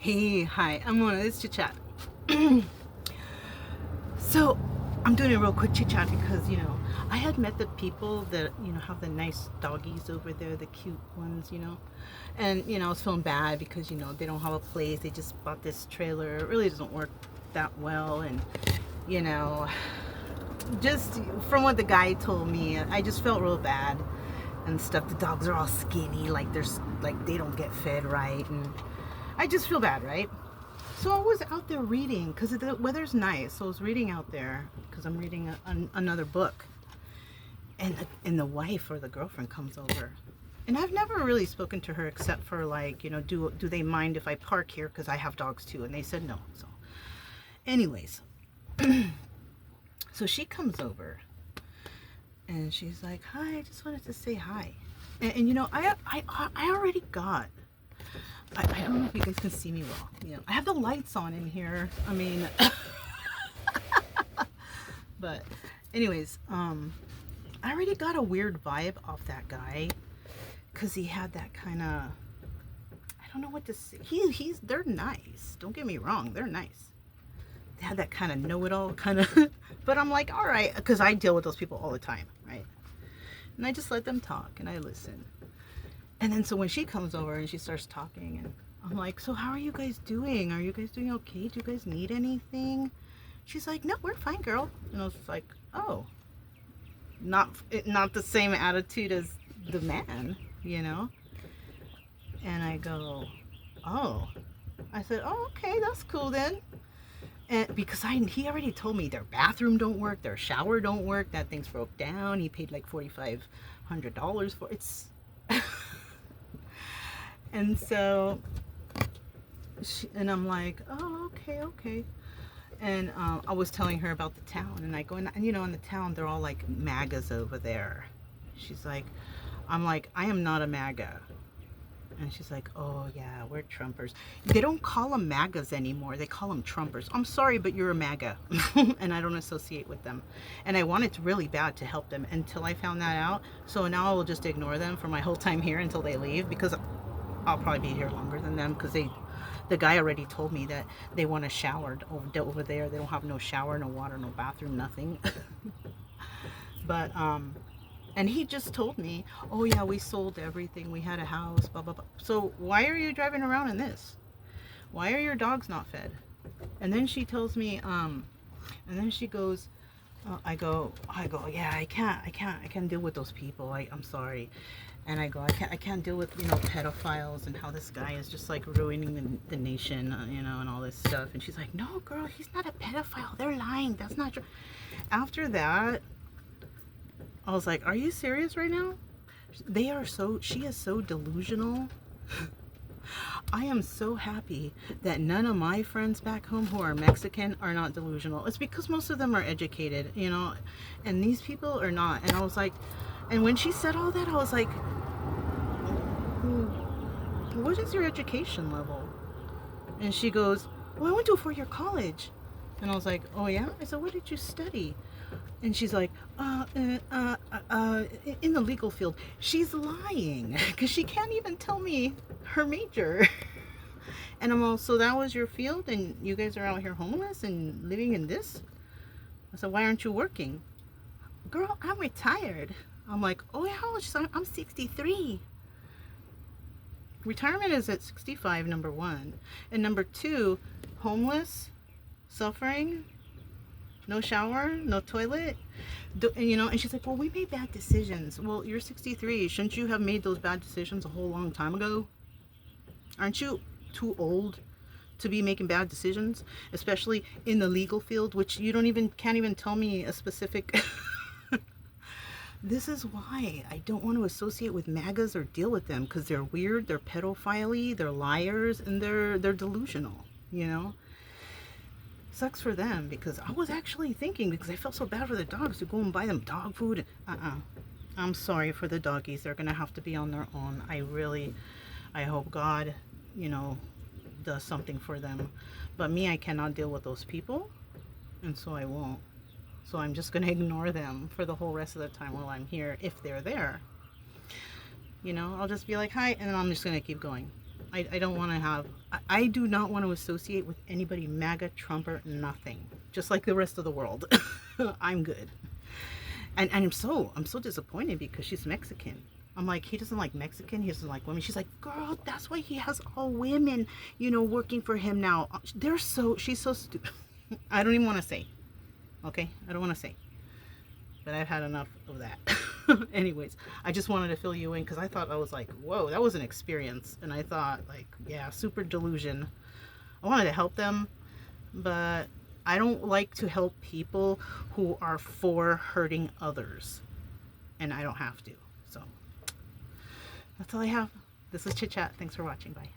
Hey, hi, I'm Mona. This is Chit Chat. So, I'm doing a real quick chit chat because, I had met the people that, have the nice doggies over there, the cute ones. And, I was feeling bad because, they don't have a place. They just bought this trailer. It really doesn't work that well. And, you know, just from what the guy told me, I just felt real bad and stuff. The dogs are all skinny, like they don't get fed right. And I just feel bad, right? So I was out there reading because the weather's nice. So I was reading out there because I'm reading another book, and the wife or the girlfriend comes over, and I've never really spoken to her except for like, do they mind if I park here because I have dogs too? And they said no. So, anyways, so she comes over and she's like, "Hi, I just wanted to say hi." And I already got. I don't know if you guys can see me well. I have the lights on in here. I mean, but anyways, I already got a weird vibe off that guy because he had that kind of, I don't know what to say. They're nice. Don't get me wrong, they're nice. They had that kind of know-it-all kind of, but I'm like, all right, because I deal with those people all the time, right? And I just let them talk and I listen. And then so when she comes over and she starts talking, and I'm like, "So how are you guys doing? Are you guys doing okay? Do you guys need anything?" She's like, "No, we're fine, girl." And I was like, "Oh, not the same attitude as the man, you know?" And I go, "Oh." I said, "Oh, okay, that's cool then." And because he already told me their bathroom don't work, their shower don't work, that thing's broke down. He paid like $4,500 for it's. And so and I'm like, "Oh, okay, okay." And I was telling her about the town, and I go, and in the town they're all like MAGAs over there. She's like, I'm like, "I am not a MAGA." And she's like, "Oh yeah, we're Trumpers." They don't call them MAGAs anymore. They call them Trumpers. I'm sorry, but you're a MAGA, and I don't associate with them. And I wanted really bad to help them until I found that out. So now I will just ignore them for my whole time here until they leave, because I'll probably be here longer than them, because the guy already told me that they want a shower over there. They don't have no shower, no water, no bathroom, nothing. But and he just told me, "Oh yeah, we sold everything. We had a house, blah blah blah." So why are you driving around in this? Why are your dogs not fed? And then she tells me, and then she goes, yeah, I can't deal with those people. I'm sorry. And I go, I can't deal with, pedophiles, and how this guy is just like ruining the nation, and all this stuff. And she's like, "No, girl, he's not a pedophile. They're lying. That's not true." After that, I was like, "Are you serious right now?" She is so delusional. I am so happy that none of my friends back home who are Mexican are not delusional. It's because most of them are educated, and these people are not. And I was like, and when she said all that, I was like, "What is your education level?" And she goes, "Well, I went to a four-year college." And I was like, "Oh yeah?" I said, "What did you study?" And she's like, in the legal field." She's lying because she can't even tell me her major. And I'm all, "So that was your field, and you guys are out here homeless and living in this?" I said, "Why aren't you working?" "Girl, I'm retired." I'm like, "Oh yeah, how old?" She's like, "I'm 63. Retirement is at 65, number one. And number two, homeless, suffering, no shower, no toilet. And she's like, "Well, we made bad decisions." Well, you're 63. Shouldn't you have made those bad decisions a whole long time ago? Aren't you too old to be making bad decisions, especially in the legal field, which you can't even tell me a specific. This is why I don't want to associate with MAGAs or deal with them, because they're weird, they're pedophile, they're liars, and they're delusional, Sucks for them, because I was actually thinking, because I felt so bad for the dogs, to go and buy them dog food. I'm sorry for the doggies. They're going to have to be on their own. I hope God, does something for them. But me, I cannot deal with those people, and so I won't. So I'm just going to ignore them for the whole rest of the time while I'm here, if they're there. I'll just be like, "Hi," and then I'm just going to keep going. I don't want to have, I do not want to associate with anybody MAGA, Trump, or nothing. Just like the rest of the world. I'm good. And I'm so disappointed because she's Mexican. I'm like, he doesn't like Mexican, he doesn't like women. She's like, girl, that's why he has all women, you know, working for him now. She's so stupid. I don't even want to say. Okay? I don't want to say. But I've had enough of that. Anyways, I just wanted to fill you in because I thought, I was like, whoa, that was an experience. And I thought, like, yeah, super delusion. I wanted to help them, but I don't like to help people who are for hurting others. And I don't have to. So that's all I have. This is Chit Chat. Thanks for watching. Bye.